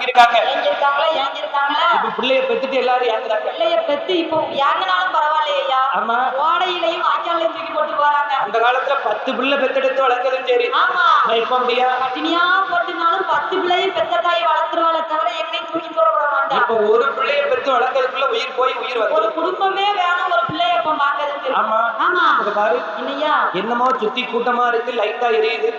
ஏங்கிருக்காங்க. ஏங்கிருக்காங்களா? இப்ப பிள்ளைய பெத்துட்டு எல்லாரும் ஏங்குறாங்க. பிள்ளைய பெத்து இப்போ ஏங்கினாலும் பரவாயில்லையா? ஆமா. ஓடையிலையும் வாய்க்காலையும் தூக்கி போட்டு போறாங்க. அந்த காலத்துல 10 பிள்ளை பெத்தெடுத்து வளர்க்கறதும் சரி. ஆமா. இப்ப அப்படியா? பட்டினியா போட்டுனாலும் 10 பிள்ளையை பெத்த தாய் வளர்த்துருவாளே தவிர எங்கனையும் தூக்கி போட மாட்டா. இப்ப ஒரு பிள்ளைய பெத்து வளர்க்கறதுக்குள்ள உயிர் போய் உயிர் வந்து ஒரு குடும்பமே வேணும் ஒரு பிள்ளைய இப்ப பாக்குறதுக்கு. ஆமா. ஆமா. இத பாரு. இல்லையா? என்னமோ சுத்தி கூட்டமா இருக்கு, லைட்டா எரியுது.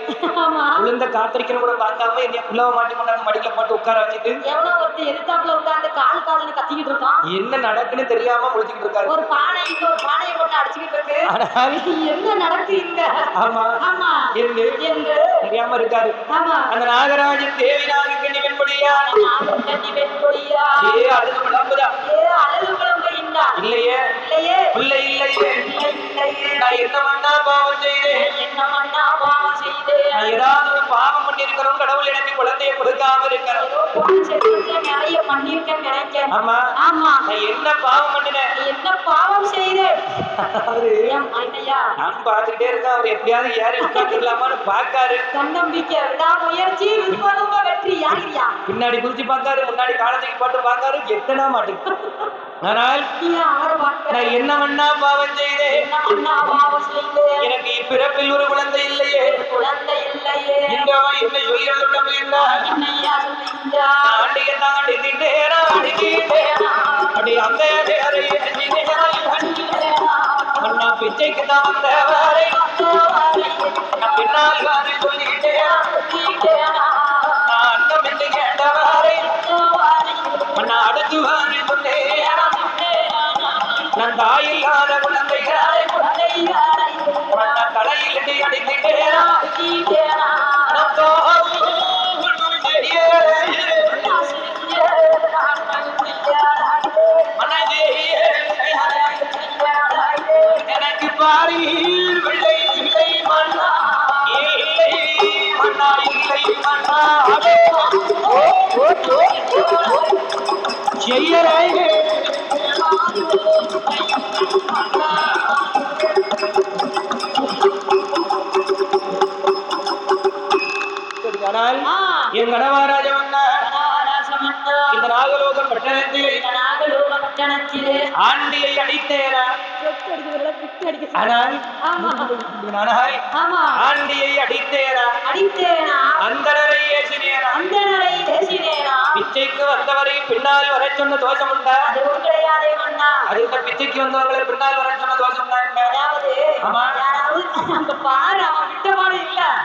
ஆமா. உளுந்த காத்திரிக்கணும் கூட பார்க்காம என்னைய புள்ளவ மாட்டி கொண்டாந்து மடியில போட்டு உட்கார வச்சுட்டு எவனோ ஒருத்தர் எதிர்த்தாப்புல உட்கார்ந்து கால்னு கத்திக்கிட்டு இருக்கான். என்ன நடக்குன்னு தெரியாம முழிச்சுக்கிட்டு இருக்காரு. ஒரு பானை இங்க ஒரு பானையை போட்டு அடிச்சுக்கிட்டு இருக்கு. என்ன நடக்கு இங்க? ஆமா. ஆமா. என்று தெரியாம இருக்காரு. ஆமா. அந்த நாகராஜன் தேவினாக கண்ணி வெண்படியா கண்ணி வெண்படியா அழுது விளம்புதா அழுது விளம்புகின்றா இல்லையே இல்லையே பிள்ளை இல்லையே நான் என்ன பண்ணா பாவம் செய்தேன் நான் ஏதாவது ஒரு பாவம் பண்ணிருக்கிறோம் கடவுள் எனக்கு குழந்தைய கொடுக்காம இருக்கிறோம் நிறைய பண்ணிருக்கேன் நினைக்கிறேன். ஆமா ஆமா நான் என்ன பாவம் பண்ணினேன் என்ன பாவம் செய்தேன் நான் பாத்துக்கிட்டே இருக்கேன். அவர் எப்படியாவது ஏறி உட்காந்துடலாமான்னு பாக்காரு. தன்னம்பிக்கை விடாமுயற்சி விஸ்வரூப வெற்றி யாரியா பின்னாடி குதிச்சு பார்த்தாரு, முன்னாடி காலத்துக்கு போட்டு பார்த்தாரு, எத்தனா மாட்டேன். ஆனால் நான் என்ன மண்ணா பாவம் செய்தேன் எனக்கு இப்பிறப்பில் ஒரு குழந்தை இல்லையே என்ன சொல்லிடுறோம் அப்படி அந்த மண்ணா பிச்சைக்கு தான் வந்தவரை பின்னால் வாரி சொல்லிட்டேன் நான் அண்ணம் என்று கேட்டவரை மண்ணா அடுத்து வாரி சொன்னேன் நான் தாயில்லாத குழந்தைகளை மண்ணா தலையில் எண்ணி அடிக்கிட்டேன் எனக்கு பாரீர் வெள்ளை இல்லை மண்ணா இல்லை மண்ணா இல்லை மண்ணா செய்யறே என் கணவாராஜ மன்னா இந்த நாகலோக பட்டணத்திலே ஆண்டியை அடித்தேனா ஆண்டியை அடித்தேனா அந்தனரை ஏசினேனா பிச்சைக்கு வந்தவரை பின்னால் வர சொன்ன தோஷம் உண்டா? அது இந்த பிச்சைக்கு வந்தவர்களை பின்னால் வர சொன்ன தோஷம் உண்டா?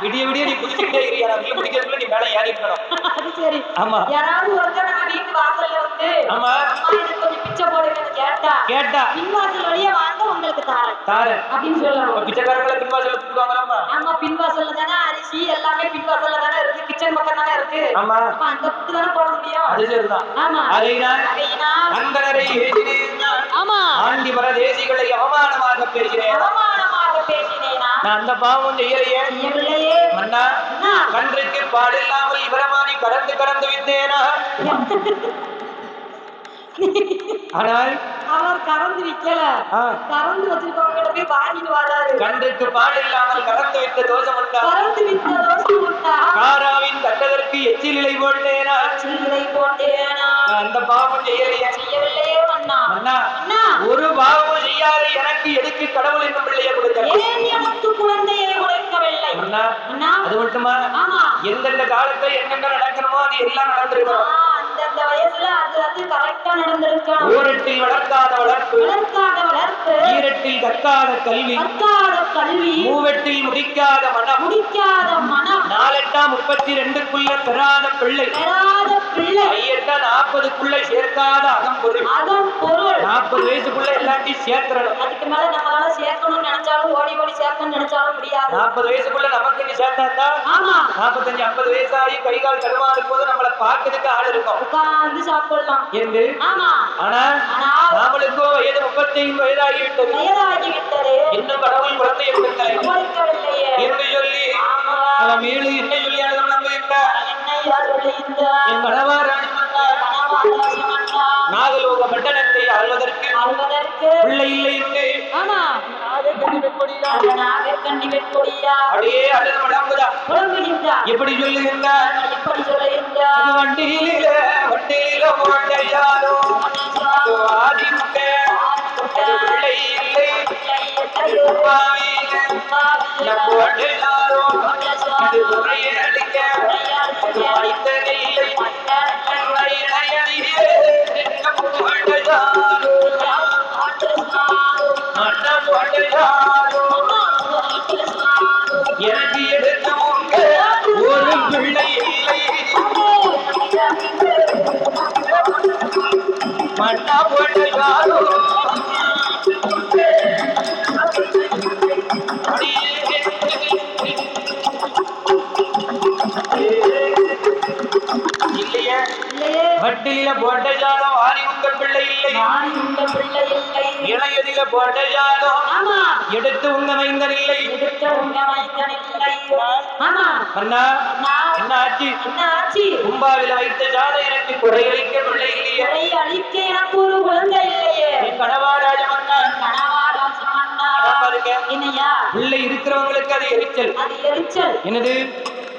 விடிய விடிய நீ குடிச்சுக்கிட்டே இருக்கியா? பிடிக்கிறதுக்குள்ள நீ மேல ஏறி இருக்கணும். ஆமா யாராவது ஒருத்தர் நம்ம வீட்டு வாசல்ல வந்து ஆமா கொஞ்சம் பிச்சை போடுங்கன்னு கேட்டா பின்வாசல் வழியா வாங்க உங்களுக்கு தாரேன் அப்படின்னு சொல்லணும். பிச்சைக்காரங்களை பின்வாசல்ல கூப்பிடுவாங்களாமா? ஆமா பின்வாசல்ல தானே அரிசி எல்லாமே பின்வாசல்ல தானே இருக்கு, கிச்சன் பக்கம் தானே இருக்கு. ஆமா அப்ப அந்த புட்டு தானே போட முடியும். அது சரிதான். ஆமா அந்தனரை ஆமா ஆண்டி வர தேசிகளை அவமானமாக பேசினேன் நான் அந்த பாவம் செய்யலையே மன்னா கன்றுக்கு பாடில்லாமல் இவரமானி கடந்து விட்டேனா? ஆனால் அவர் கறந்து விக்கல கறந்து வச்சிருக்கவங்க போய் வாங்கிட்டு வராரு. கன்றுக்கு பாடில்லாமல் கறந்து விட்ட தோஷம் உண்டா? கறந்து விட்ட தோஷம் உண்டா? காராவின் கட்டதற்கு எச்சிலை போட்டேனா? அந்த பாவம் செய்யலையே மன்னா ஒரு பாவமும் செய்யாது எனக்கு எதுக்கு கடவுள் என்னும் பிள்ளையை கொடுக்க? எனக்கு குழந்தையை கொடுக்கவில்லை மன்னா அது மட்டுமா? எந்தெந்த காலத்துல என்னென்ன நடக்கணுமோ அது எல்லாம் நடந்திருக்கணும். அந்தந்த வயசுல அது கரெக்டா நடந்திருக்கணும். ஓரத்தில் வளர்க்காத வளர்ப்பு ஈரத்தில் கற்காத கல்வி மூவெட்டில் முடிக்காத மனம் நாலெட்டா 32க்குள்ள பெறாத பிள்ளை ஐயெட்டா 40க்குள்ள சேர்க்காத அகம்பொருள் 40 வயசுக்குள்ள எல்லாத்தையும் சேர்க்கிறோம். அதுக்கு மேல நம்மளால சேர்க்கணும்னு நினைச்சாலும் ஓடி சேர்க்கணும்னு நினைச்சாலும் முடியாது. 40 வயசுக்குள்ள நமக்கு நீ சேர்த்தாத்தா 45 50 வயசாகி கை கால் கடுமா இருக்கும்போது நம்மளை பார்க்கறதுக்கு ஆள் இருக்கும், உட்கார்ந்து சாப்பிடலாம் என்று. ஆனா நாமளுக்கோ வயது 35 வயதாகிவிட்டது. இன்னும் கடவுள் குழந்தையை கொடுக்கவில்லை என்று சொல்லி அவன் மேலு என்ன சொல்லி அழுதம் நம்புகின்றார். என் கணவாராணி நாகலோக பட்டணத்தை ஆள்வதற்கு பிள்ளை இல்லை என்று அப்படியே அழுது எப்படி சொல்லுகின்றார்? வண்டியிலே போட்டையாரோ ஆதி முட்டை பிள்ளை இல்லை போட்டையாரோ அது துறையை அடிக்க வைத்தனை இல்லை எனக்கு எடுத்து ஒரு பிள்ளை இல்லை மண்ணா போட்டாரோ இல்லையே வட்டில போட்டாரோ ஆரி உங்கள் பிள்ளை இல்லை இளையதில போட்டாரோ எடுத்து உங்க மைந்தன் இல்லை அண்ணா என்ன ஆச்சு கும்பாவில வைத்த ஜாதை எனக்கு குறையளிக்க பிள்ளை இல்லையே அழிக்க எனக்கு ஒரு குழந்தை இல்லையே கணவாராஜமன்னா என்னையா பிள்ளை இருக்கிறவங்களுக்கு அது எரிச்சல் என்னது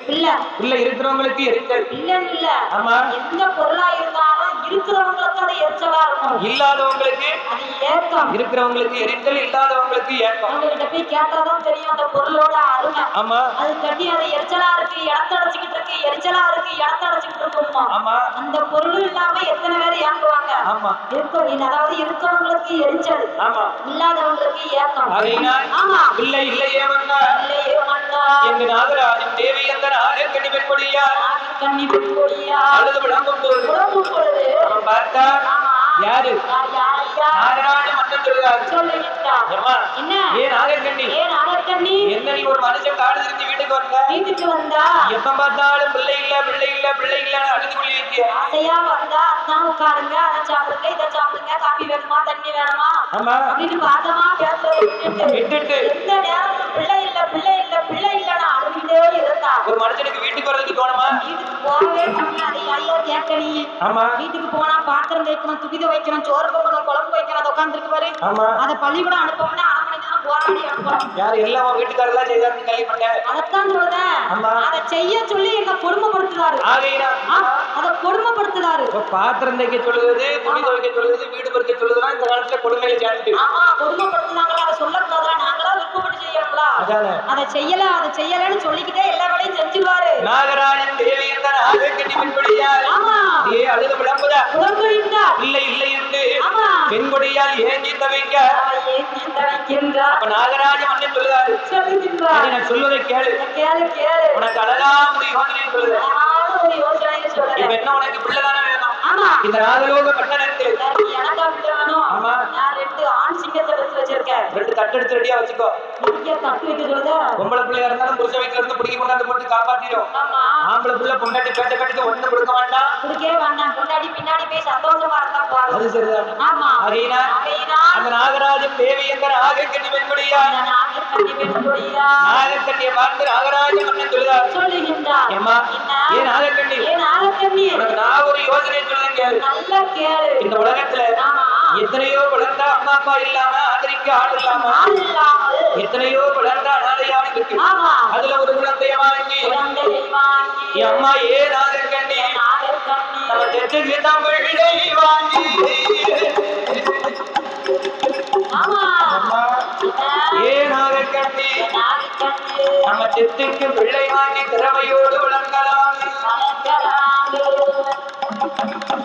பிள்ளை இருக்கிறவங்களுக்கு எரிச்சல் இல்ல ஆமா எந்த பொருளா இருந்தாலும் இருக்கிறவங்களுக்கு அது எரிச்சலா இருக்கும் இல்லாதவங்களுக்கு அது ஏக்கம் இருக்கிறவங்களுக்கு எரிச்சல் இல்லாதவங்களுக்கு ஏக்கம் அவங்ககிட்ட போய் கேட்டாதான் தெரியும் அந்த பொருளோட அருமை ஆமா அது கட்டி அது எரிச்சலா இருக்கு இடத்தடைச்சுக்கிட்டு இருக்கு எரிச்சலா இருக்கு இடத்தடைச்சுக்கிட்டு இருக்குமா ஆமா அந்த பொருளும் இல்லாம எத்தனை பேர் ஏங்குவாங்க ஆமா அதாவது இருக்கிறவங்களுக்கு எரிச்சல் ஆமா இல்லாதவங்களுக்கு ஏக்கம் ஆமா பிள்ளை இல்லையே வந்தா எங்க நாகராஜன் தேவி அந்த நாகக்கண்ணி பெண்பொடியா அழுது விளங்கும் போது பார்த்தா யாரு நாகராஜ மட்டும் என்ன நீ ஒரு மனுஷன் காடு தெரிஞ்சு வீட்டுக்கு வந்தா எப்ப பார்த்தாலும் பிள்ளை இல்ல அழுது கொள்ளி இருக்கியா வந்தா அதான் உட்காருங்க அதை சாப்பிடுங்க இதை சாப்பிடுங்க காபி வேணுமா தண்ணி வேணுமா அப்படின்னு பாதமா விட்டுட்டு எந்த நேரமும் பிள்ளை இல்ல அழுதுகிட்டே இருந்தா ஒரு மனுஷனுக்கு வீட்டுக்கு வர்றதுக்கு தோணுமா வீட்டுக்கு போகவே அதை ஐயா கேட்கணி வீட்டுக்கு போனா பாத்திரம் வைக்கணும் துகித வைக்கணும் சோறு பொங்கணும் குழம்பு வைக்கணும் அதை உட்காந்துருக்கு பாரு அதை பள்ளிக்கூடம் அனுப்பணும்னா அரை மணி நேரம் போராடி அனுப்பணும் யாரு எல்லாம் வீட்டுக்காரெல்லாம் செய்தாருன்னு கேள்விப்பட்டேன் அதைத்தான் சொல்றேன் அதை செய்ய சொல்லி என்ன கொடுமைப்படுத்துறாரு அதை கொடுமைப்படுத்துறாரு பாத்திரம் தைக்க சொல்லுவது துணி துவைக்க சொல்லுவது வீடு பெருக்க சொல்லுதுன்னா இந்த காலத்துல கொடுமையில சேர்ந்து கொடுமைப்படுத்துனாங்களா அதை சொல்லக்கூடாதா நாங்களா விருப்பப்பட்டு செய்யணுங்களா அதை செய்யலன்னு சொல்லிக்கிட்டே எல்லா வேலையும் செஞ்சுருவாரு நாகராஜன் தேவி என்ற நாகக்கண்ணி பெண்பொடியார் அழுது விளம்புதா இல்லை என்று பெண்கொடியால் ஏங்கி தவிக்க அப்ப நாகராஜ மன்னன் சொல்லுதாரு நான் சொல்வதை கேளு உனக்கு அழகா ஒரு யோசனை சொல்லுது இப்ப என்ன உனக்கு பிள்ளைதானே வேணும் இந்த நாகலோக பட்டணத்தில் ஆமா ஆண் சிங்கத்தை எடுத்து வச்சிருக்கேன் 2 தட்டு எடுத்து ரெடியா வச்சுக்கோ தட்டு வைக்க சொல்லுதா பொம்பளை பிள்ளையா இருந்தாலும் புருஷ வீட்டுல இருந்து பிடிக்க கொண்டாந்து போட்டு காப்பாத்திடும் ஆம்பளை பிள்ளை பொண்டாட்டி பேட்டு ஒண்ணு கொடுக்க வேண்டாம் கொடுக்கவே வேண்டாம் பொண்டாட்டி பின்னாடி போய் சந்தோஷமா இருந்தா போதும் அது சரிதான் ஆமா அந்த நாகராஜன் தேவி என்ற நாகக்கண்ணி பெண்பொடியா நாகக்கண்ணியை பார்த்து நாகராஜன் மன்னன் சொல்லுகின்றார் ஏமா ஏன் நாகக்கண்ணி உனக்கு நான் ஒரு யோசனை சொல்லுங்க நல்லா கேளு இந்த உலகத்துல எத்தனையோ வளர்ந்த அம்மா அப்பா இல்லாம ஆதரிக்க ஆள் இல்லாம எத்தனையோ வளர்ந்த அனாதையாக இருக்கு அதுல ஒரு குழந்தைய வாங்கி என் அம்மா ஏன் நாகக்கண்ணி நம்ம தெற்கு தமிழை வாங்கி ஏன் நாகக்கண்ணி நம்ம தெத்துக்கு பிள்ளை வாங்கி திறமையோடு வளர்க்கலாம்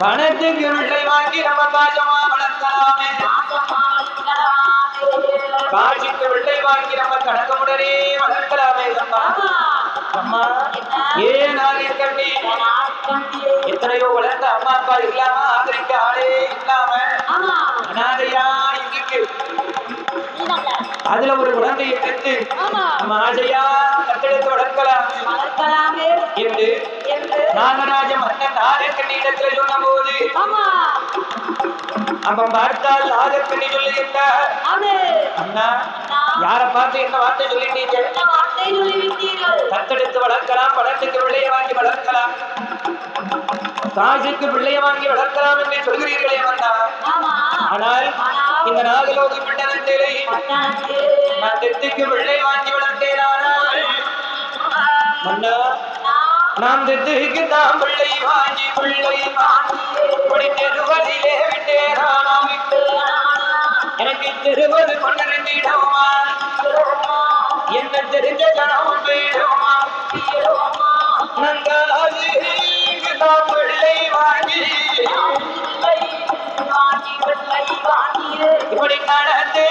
பணத்துக்கு பிள்ளை வாங்கி நம்ம பாஜமா வளர்க்கலாமே காட்சிக்கு பிள்ளை வாங்கி நம்ம கணக்கமுடனே வளர்க்கலாமே அம்மா ஏன் நாகக்கண்ணி எத்தனையோ வளர்ந்த அம்மா அப்பா இல்லாம ஆதரிக்க ஆளே இல்லாம அனாதையா இருக்கு அதுல ஒரு குழந்தையை பெற்று நம்ம ஆசையா கட்டெடுத்து வளர்க்கலாமே என்று நாகராஜ மன்னன் நாகக்கண்ணி இடத்துல சொன்ன போது அப்ப பார்த்தால் நாகக்கண்ணி சொல்லுகின்றார் அண்ணா யார பார்த்து என்ன வார்த்தை சொல்லிட்டீங்க தத்தெடுத்து வளர்க்கலாம் பணத்துக்கு பிள்ளைய வாங்கி வளர்க்கலாம் காசுக்கு பிள்ளைய வாங்கி வளர்க்கலாம் என்று சொல்கிறீர்களே அண்ணா ஆனால் இந்த நாகலோக பட்டணத்திலே நான் தெத்துக்கு பிள்ளை வாங்கி வளர்த்தேனானால் மன்னா நாம் தெத்துக்கு தான் பிள்ளை வாங்கி இப்படி தெருவதிலே விட்டேனா எனக்கு தெருவது கொண்டிருந்திடுமா என்ன தெரிஞ்ச ஜனம் போயிடுமா நங்காது தான் பிள்ளை வாங்கி இப்படி நடந்தே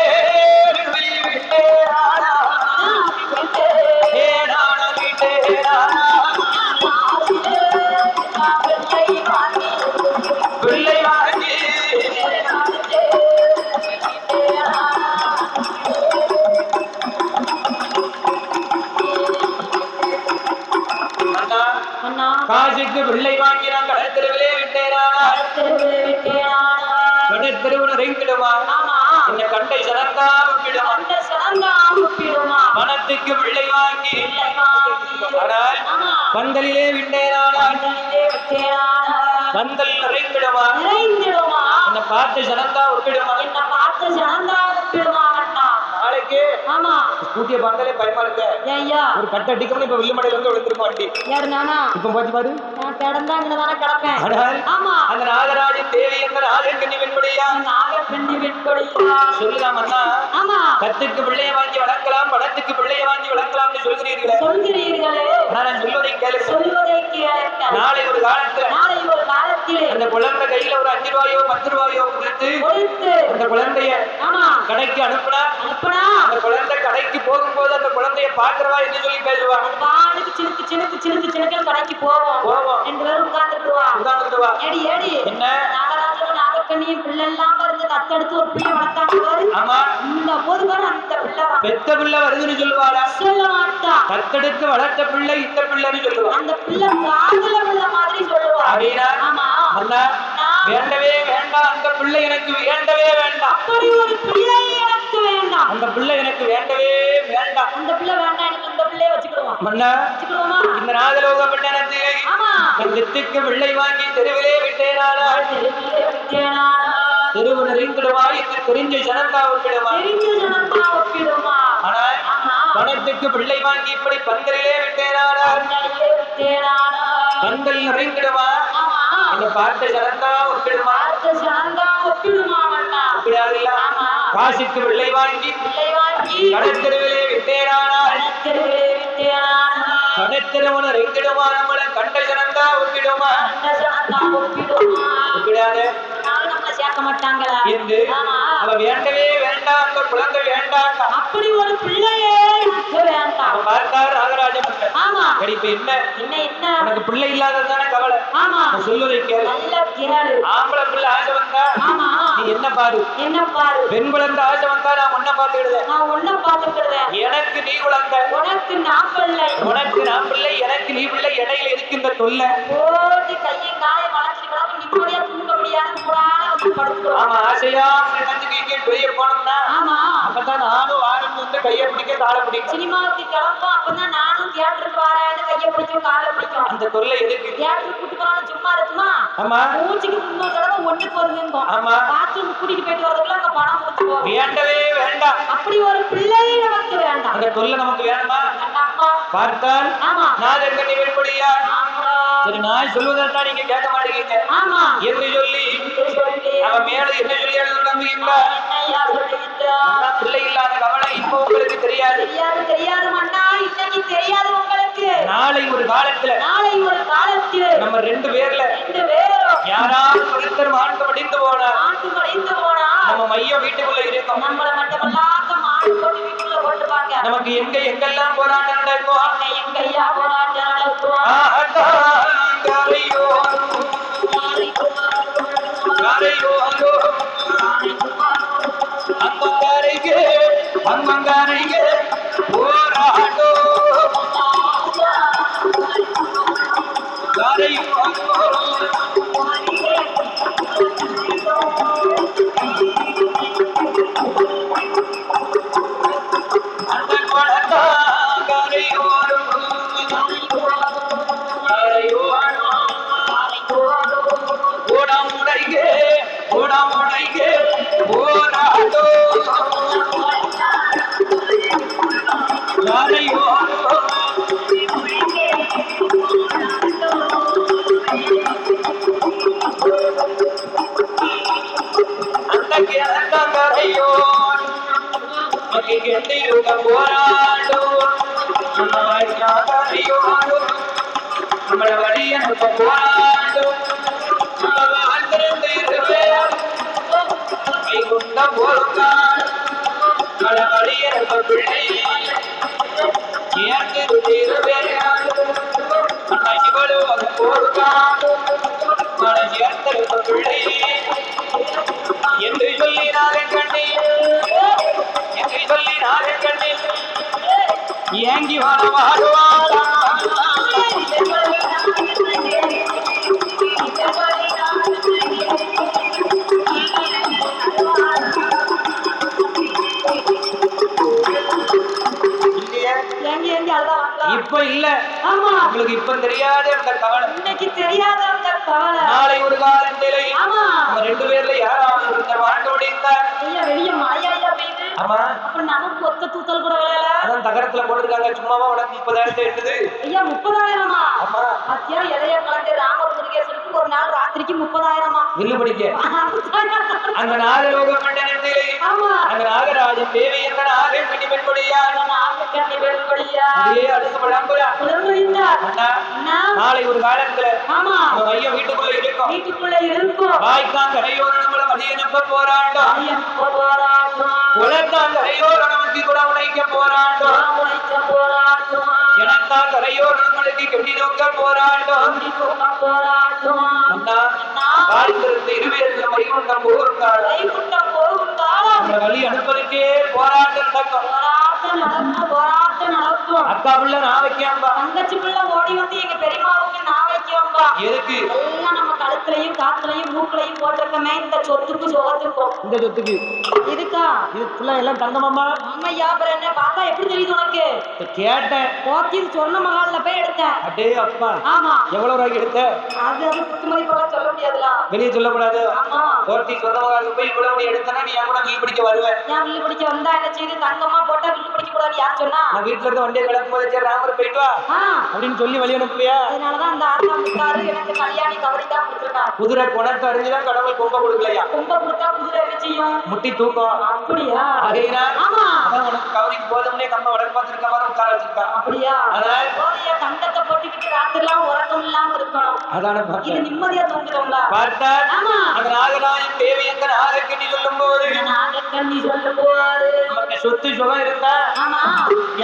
விட்டேனா பிள்ளை வாங்கி காசிக்கு பிள்ளை வாங்கினான் கடற்கருவிலே விட்டேனானா கடற்கருவுன ரெங்கிடுமா என்ன கண்டை சலங்கா விப்பிடுமா பணத்துக்கு பிள்ளை வாங்கி ஆனால் பந்தலிலே விட்டேனானா பந்தல் நிறைந்திடுமா என்ன பார்த்து சலங்கா விப்பிடுமா நாளைக்கு ஸ்கூட்டிய பார்த்தாலே பயமா இருக்க ஒரு கட்ட அடிக்கணும் இப்ப வில்லுமடையில வந்து விழுந்துருமா வண்டி இப்ப பாத்து பாரு அந்த நாகராஜன் தேவி என்ற நாகக்கண்ணி வெண்படியா சொல்லலாமண்ணா கத்துக்கு பிள்ளைய வாங்கி வளர்க்கலாம் படத்துக்கு பிள்ளைய வாங்கி வளர்க்கலாம்னு சொல்கிறீர்களே நான் சொல்வதை கேளுங்க நாளை ஒரு காலத்துல அந்த குழந்தை கையில ஒரு 5 ரூபாயோ 10 ரூபாயோ கொடுத்து அந்த குழந்தைய கடைக்கு அனுப்புனா அந்த குழந்தை கடைக்கு போகும்போது அந்த குழந்தைய பாக்குறவா என்ன சொல்லி பேசுவா சினுக்கு கடைக்கு போவோம் உட்கார்ந்துடுவா என்ன நாகக்கண்ணியும் பிள்ளை எல்லாம் இருந்து தத்தெடுத்து ஒரு பிள்ளை வளர்த்தாங்க இந்த போது அந்த பிள்ளை பெத்த பிள்ளை வருதுன்னு சொல்லுவாரா சொல்ல மாட்டா தத்தெடுத்து வளர்த்த பிள்ளை இந்த பிள்ளைன்னு சொல்லுவா அந்த பிள்ளை காதல பிள்ளை மாதிரி சொல்லுவா அப்படின்னா அண்ணா வேண்டவே வேண்டாம் அந்த பிள்ளை எனக்கு வேண்டவே வேண்டாம் அப்படி ஒரு பிள்ளை எனக்கு வேண்டாம் அந்த பிள்ளை எனக்கு வேண்டவே வேண்டாம் அந்த பிள்ளை வேண்டாம் எனக்கு இந்த பிள்ளையை வச்சுக்கிடுவோம் வச்சுக்கிடுவோமா இந்த நாகலோக பெண்ணனத்து கத்திக்கு பிள்ளை வாங்கி தெருவிலே விட்டேனானா தெருவுன ரீங்கிடுவா என்று தெரிஞ்ச ஜனந்தா ஒப்பிடுமா ஆனால் பணத்துக்கு பிள்ளை வாங்கி இப்படி பந்தலிலே விட்டேனானா பந்தல் நிறைந்திடுமா என்ன பார்த்த ஜனந்தா ஒப்பிடுமா ஒப்பிடாதில்ல காசிக்கு பிள்ளை வாங்கி கடற்கருவிலே விட்டேனானா கடற்கருவன ரெங்கிடுமா நம்மள கண்ட ஜனந்தா ஒப்பிடுமா ஒப்பிடாது சேர்க்க மாட்டாங்களா என்று அவ வேண்டவே வேண்டாம் அந்த குழந்தை வேண்டாம் அப்படி ஒரு பிள்ளையே வேண்டாம் பார்த்தார் ராகராஜன் இப்ப என்ன உனக்கு பிள்ளை இல்லாததான கவலை சொல்வதை கேளு ஆம்பளை பிள்ளை ஆசை வந்தா நீ என்ன பாரு பெண் குழந்தை ஆசை வந்தா நான் உன்ன பாத்துக்கிடுவேன் எனக்கு நீ குழந்தை உனக்கு நான் பிள்ளை எனக்கு நீ பிள்ளை இடையில இருக்கின்ற தொல்லை போட்டு கையை காலை வளர்ச்சிட்டு நிம்மதியா தூங்க முடியாது ஆசையா வெளியே போனோம்னா அப்பதான் நானும் ஆரம்பி வந்து கையை பிடிக்க காலை பிடிக்கும் சினிமாவுக்கு கிளம்பும் அப்பதான் நானும் தியேட்டருக்கு வரேன்னு கையை பிடிக்கும் காலை பிடிக்கும் அந்த தொல்லை எதுக்கு தியேட்டருக்கு கூட்டு போனாலும் சும்மா இருக்குமா மூச்சுக்கு 3 தடவை ஒண்ணுக்கு வருதுங்க பாத்ரூம் கூட்டிட்டு போயிட்டு வரதுக்குள்ள அங்க பணம் முடிச்சு போகும் வேண்டவே வேண்டாம் அப்படி ஒரு பிள்ளை நமக்கு வேண்டாம் அந்த தொல்லை நமக்கு வேணுமா பார்த்தால் நாகக்கண்ணி வெண்படியா சரி நான் சொல்வதற்காக நீங்க கேட்க மாட்டேங்க என்று சொல்லி அவன் மேல என்ன சொல்லி எழுதுறாங்க பிள்ளை இல்லாத கவலை இப்ப உங்களுக்கு தெரியாது நாளை ஒரு காலத்துல நம்ம 2 பேர்ல யாராவது ஒருத்தர் மாண்டு மடிந்து போனா நம்ம மையம் வீட்டுக்குள்ள இருக்கும் நமக்கு எங்கெல்லாம் போராட்டம் நடக்கும் எங்கய்யா போராட்டம் நடக்கும் அங்கங்காரைக்கு போராடோ அந்த குழந்தா கரையோரும் ஓடாமுடைಗೆ போராடோ கரையோரும் கெண்டிருக்க போராடும் நம்மள வழி அனுப்ப போராடும் கைகுண்ட போருக்கான் நம்மள வழி அனுப்ப பிள்ளை என்று சொல்லினாரன் கண்ணி என்று சொல்லினாரன் கண்ணி ஏங்கி வாழ்வாடுவாரா இப்ப இல்ல. ஆமா, உங்களுக்கு இப்ப தெரியாத அந்த கவலை, இன்னைக்கு தெரியாத அந்த கவலை, நாளை ஒரு காலத்திலே ஆமா நம்ம ரெண்டு பேர்ல யாராவது ஒருத்தர் வாழ்க்கை முடிந்தார். ஐயா வெளிய மழையா பெய்யுது. ஆமா, அப்ப நமக்கு ஒத்த தூத்தல் கூட விளையல. அதான் தகரத்துல போட்டுருக்காங்க. சும்மாவா உனக்கு 30,000 எட்டுது? ஐயா 30,000மா? ஆமா, அத்தியா இளைய கலந்து ராமர் முருகேசனுக்கு ஒரு நாள் ராத்திரிக்கு 30,000மா வில்லு படிக்க. அந்த நாகலோக மண்டலத்திலே ஆமா அந்த நாகராஜன் தேவி என்ற நாகை பிடி பெண்படியா நாகக்கண்ணி பெண்படியா அதே அடுத்த பழம்புரா புலம்புரிந்தார். நாளை ஒரு காலத்துல ஆமா நம்ம ஐயா வீட்டுக்குள்ள இருக்கும் வாய்க்கான் கரையோர நம்மள மதியனுப்ப போராட்டம் உலகத்தான் கரையோர நமக்கு கூட உழைக்க போராட்டம் எனத்தான் கரையோர நம்மளுக்கு கட்டி நோக்க போராட்டம் வாழ்ந்திருந்து இருவேறு வைகுண்டம் போகுந்தாள் வழி அனுப்பதுக்கே போராட்டம் நடக்கும். அக்கா பிள்ளை நான் வைக்காம்பா, தங்கச்சி பிள்ளை ஓடி வந்து எங்க பெரியமாவுக்கு நான் வைக்காம்பா. எதுக்கு? எல்லாம் நம்ம கழுத்துலயும் காத்துலயும் மூக்குலையும் போட்டிருக்கமே இந்த சொத்துக்கு சோகத்துக்கும். இந்த சொத்துக்கு இதுக்கா? இது ஃபுல்லா எல்லாம் தங்கமாமா. ஆமையா, அப்புறம் என்ன பார்த்தா எப்படி தெரியுது உனக்கு? கேட்டேன். போக்கி சொன்ன மகால்ல போய் எடுத்தேன். அடே அப்பா. ஆமா. எவ்வளவு ரூபாய்க்கு எடுத்த? அது குத்துமதி போல சொல்ல முடியாதுல, வெளியே சொல்லக்கூடாது. ஆமா, போக்கி சொன்ன மகால்ல போய் இவ்வளவு எடுத்தனா நீ கூட வில்லு பிடிக்க வருவேன். ஏன் வில்லு பிடிக்க வந்தா என்ன செய்து? தங்கமா போட்டா வில்லு பிடிக்க கூடாது யார் சொன்னா? நான் வீட்டுல இருக்க வண்டியை கிளம்பும் போது சரி ராமர் போயிட்டு வா அப்படின்னு சொல்லி வழி அனுப்புவியா? அதனாலதான் அந்த ஆத்தாமுக்காரு எனக்கு கல்யாணி கபடி தான் கொடுத்துருக்கான். குதிரை குணத்தை அறிஞ்சுதான் கடவுள் கொம்ப கொடுக்கலையா? கொம்ப கொடுத்தா குதிரை என்ன செய்யும்? முட்டி தூக்கம். அப்படியா? அதேனா ஆமா, அதான் உனக்கு கவரிக்கு போதும்னே கம்ப வடக்கு பார்த்துருக்க மாதிரி உட்கார வச்சிருக்கான். அப்படியா? அதனால போதைய தங்கத்தை போட்டுக்கிட்டு ராத்திரிலாம் உறக்கம் இல்லாம இருக்கணும். அதான இது நிம்மதியா தூங்குறோம்ல பார்த்தா. ஆமா, அந்த நாகராஜன் தேவி எங்க நாகக்கண்ணி சொல்லும் போது நமக்கு சொத்து சுகம் இருந்தா ஆமா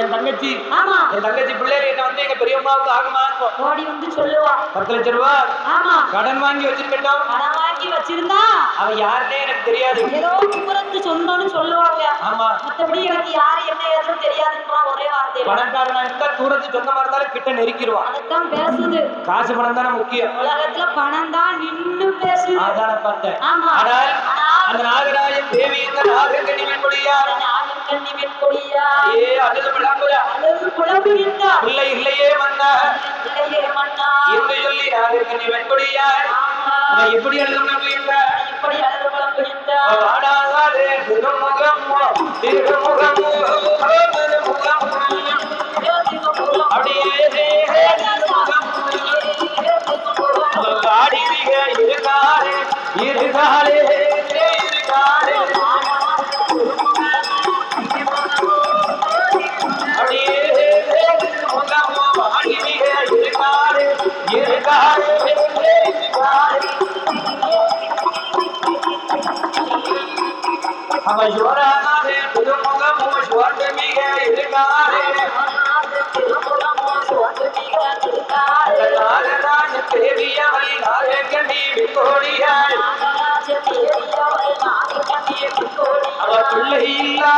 என் தங்கச்சி ஆமா என் தங்கச்சி பிள்ளைகள் என்ன வந்து எங்க பெரியம்மாவுக்கு ஆகுமா ஓடி வந்து சொல்லுவா 10 லட்சம் ரூபாய் ஆமா கடன் வாங்கி வச்சிருக்கட்டும். கடன் வாங்கி வச்சிருந்தா அவ யாருன்னே எனக்கு தெரியாது, ஏதோ தூரத்து சொந்தம்னு சொல்லுவாங்க. ஆமா, மத்தபடி எனக்கு யாரு என்ன ஏதுன்னு தெரியாதுன்றா ஒரே வார்த்தை. பணக்காரனா இருந்தா தூரத்து சொந்தமா இருந்தாலும் கிட்ட நெருக்கிடுவான். அதுதான் பேசுது. காசு பணம் தானே முக்கியம். உலகத்துல பணம் தான் நின்னு பேசுது. அதான பார்த்தேன். ஆமா, ஆனால் அந்த நாகராஜன் தேவி என்ற நாகக்கண்ணி வெண்பொடியா நாகக்கண்ணி வெண்பொடியா ஏ அழுது புலம்புகின்றா இல்லை இல்லையே மன்னா இல்லையே மன்னா என்று சொல்லி நாகக்கண்ணி வெண்பொடியா எப்படி அழுது புலம்புகின்றா இப்படி அழுது புலம்புகின்றா ஆடாதே திருமுகம் அப்படியே ஆடிவிக இருகாலே இருகாலே அவன் ஜோரானே திருமுகமோ சுவர்மிக இருகாலே நாகராஜ தேவியவள் நாகக்கண்ணி வெண்பொடியாள் அவ பிள்ளை இல்லா